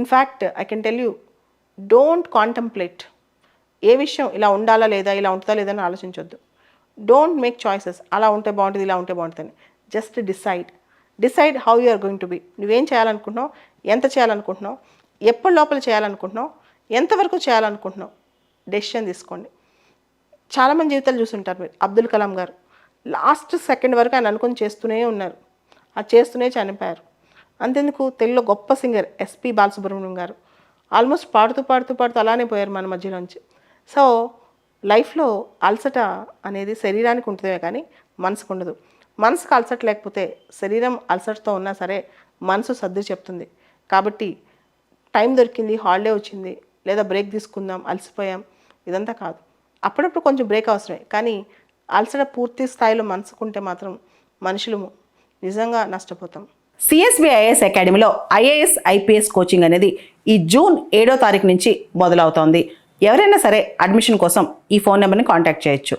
In fact I can tell you, don't contemplate. ఏ విషయం ఇలా ఉండాలా లేదా, ఇలా ఉంటుందా లేదా అని ఆలోచించొద్దు. డోంట్ మేక్ చాయిసెస్, అలా ఉంటే బాగుంటుంది, ఇలా ఉంటే బాగుంటుంది. Just decide how you are going to be. నువ్వేం చేయాలనుకుంటున్నావు, ఎంత చేయాలనుకుంటున్నావు, ఎప్పటి లోపల చేయాలనుకుంటున్నావు, ఎంతవరకు చేయాలనుకుంటున్నావు, డెసిషన్ తీసుకోండి. చాలామంది జీవితాలు చూసుంటారు మీరు. అబ్దుల్ కలాం గారు లాస్ట్ సెకండ్ వరకు ఆయన అనుకుని చేస్తూనే ఉన్నారు, అది చేస్తూనే చనిపోయారు. అంతెందుకు, తెలుగులో గొప్ప సింగర్ ఎస్పి బాలసుబ్రహ్మణ్యం గారు ఆల్మోస్ట్ పాడుతూ అలానే పోయారు మన మధ్యలోంచి. సో లైఫ్లో అలసట అనేది శరీరానికి ఉంటుందే కానీ మనసుకు ఉండదు. మనసుకు అలసట లేకపోతే శరీరం అలసటతో ఉన్నా సరే మనసు సర్ది చెప్తుంది. కాబట్టి టైం దొరికింది, హాలిడే వచ్చింది, లేదా బ్రేక్ తీసుకుందాం, అలసిపోయాం, ఇదంతా కాదు. అప్పుడప్పుడు కొంచెం బ్రేక్ అవసరమే, కానీ అలసట పూర్తి స్థాయిలో మనసుకుంటే మాత్రం మనుషులు నిజంగా నష్టపోతాం. సిఎస్బి ఐఏఎస్ అకాడమీలో ఐఏఎస్ ఐపీఎస్ కోచింగ్ అనేది ఈ జూన్ 7వ తారీఖు నుంచి మొదలవుతోంది. ఎవరైనా సరే అడ్మిషన్ కోసం ఈ ఫోన్ నెంబర్ని కాంటాక్ట్ చేయొచ్చు.